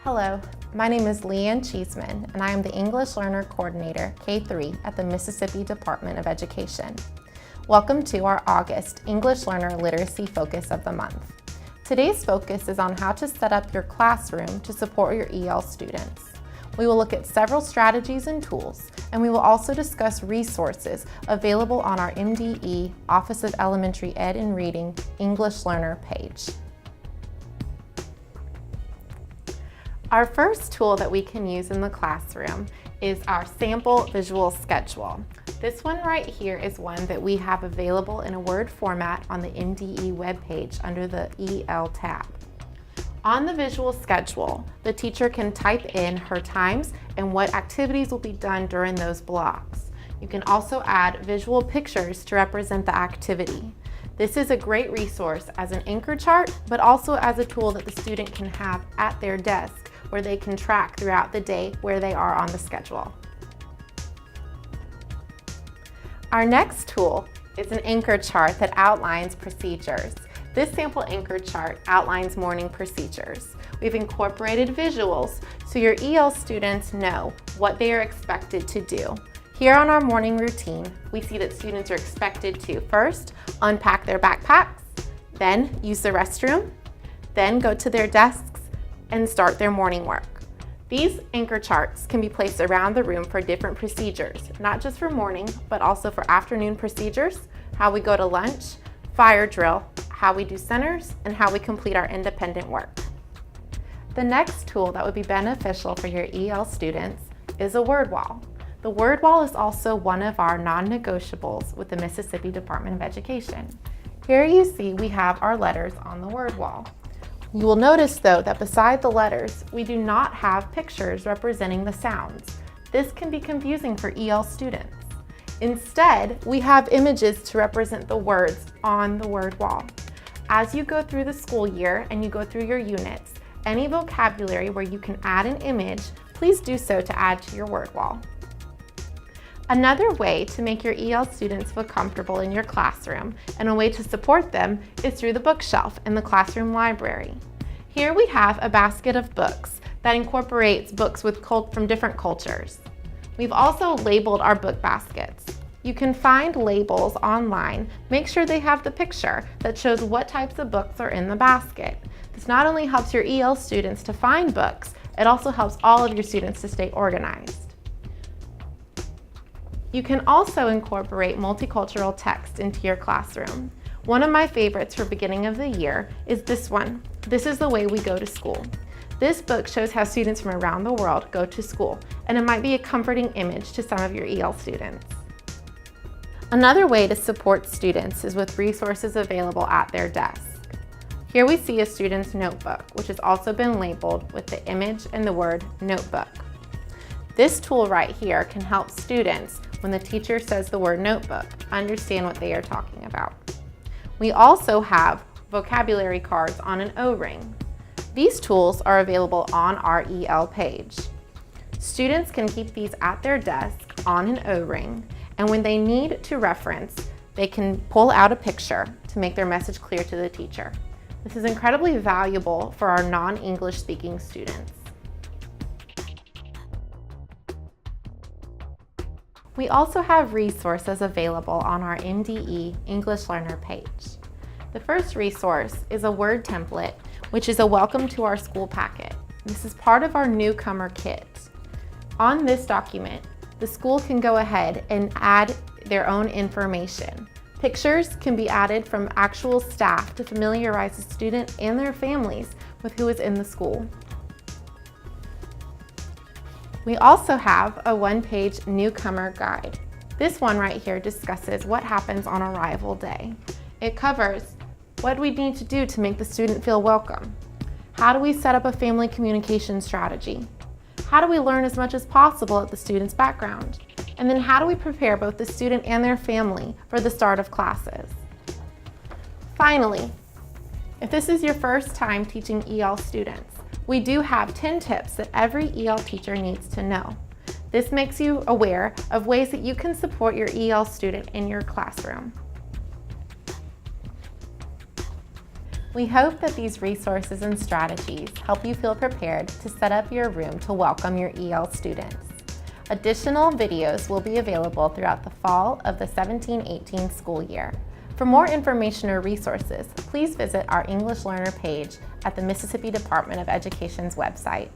Hello, my name is Leanne Cheeseman, and I am the English Learner Coordinator, K-3, at the Mississippi Department of Education. Welcome to our August English Learner Literacy Focus of the Month. Today's focus is on how to set up your classroom to support your EL students. We will look at several strategies and tools, and we will also discuss resources available on our MDE Office of Elementary Ed and Reading English Learner page. Our first tool that we can use in the classroom is our sample visual schedule. This one right here is one that we have available in a Word format on the MDE webpage under the EL tab. On the visual schedule, the teacher can type in her times and what activities will be done during those blocks. You can also add visual pictures to represent the activity. This is a great resource as an anchor chart, but also as a tool that the student can have at their desk where they can track throughout the day where they are on the schedule. Our next tool is an anchor chart that outlines procedures. This sample anchor chart outlines morning procedures. We've incorporated visuals so your EL students know what they are expected to do. Here on our morning routine, we see that students are expected to first unpack their backpacks, then use the restroom, then go to their desks and start their morning work. These anchor charts can be placed around the room for different procedures, not just for morning, but also for afternoon procedures, how we go to lunch, fire drill, how we do centers, and how we complete our independent work. The next tool that would be beneficial for your EL students is a word wall. The word wall is also one of our non-negotiables with the Mississippi Department of Education. Here you see we have our letters on the word wall. You will notice though that beside the letters, we do not have pictures representing the sounds. This can be confusing for EL students. Instead, we have images to represent the words on the word wall. As you go through the school year and you go through your units, any vocabulary where you can add an image, please do so to add to your word wall. Another way to make your EL students feel comfortable in your classroom and a way to support them is through the bookshelf in the classroom library. Here we have a basket of books that incorporates books from different cultures. We've also labeled our book baskets. You can find labels online. Make sure they have the picture that shows what types of books are in the basket. This not only helps your EL students to find books, it also helps all of your students to stay organized. You can also incorporate multicultural text into your classroom. One of my favorites for beginning of the year is this one. This is the way we go to school. This book shows how students from around the world go to school, and it might be a comforting image to some of your EL students. Another way to support students is with resources available at their desk. Here we see a student's notebook, which has also been labeled with the image and the word notebook. This tool right here can help students, when the teacher says the word notebook, understand what they are talking about. We also have vocabulary cards on an O-ring. These tools are available on our EL page. Students can keep these at their desk on an O-ring, and when they need to reference, they can pull out a picture to make their message clear to the teacher. This is incredibly valuable for our non-English speaking students. We also have resources available on our MDE English Learner page. The first resource is a Word template, which is a welcome to our school packet. This is part of our newcomer kit. On this document, the school can go ahead and add their own information. Pictures can be added from actual staff to familiarize the student and their families with who is in the school. We also have a one-page newcomer guide. This one right here discusses what happens on arrival day. It covers what we need to do to make the student feel welcome. How do we set up a family communication strategy? How do we learn as much as possible at the student's background? And then how do we prepare both the student and their family for the start of classes? Finally, if this is your first time teaching EL students, we do have 10 tips that every EL teacher needs to know. This makes you aware of ways that you can support your EL student in your classroom. We hope that these resources and strategies help you feel prepared to set up your room to welcome your EL students. Additional videos will be available throughout the fall of the 17-18 school year. For more information or resources, please visit our English Learner page at the Mississippi Department of Education's website.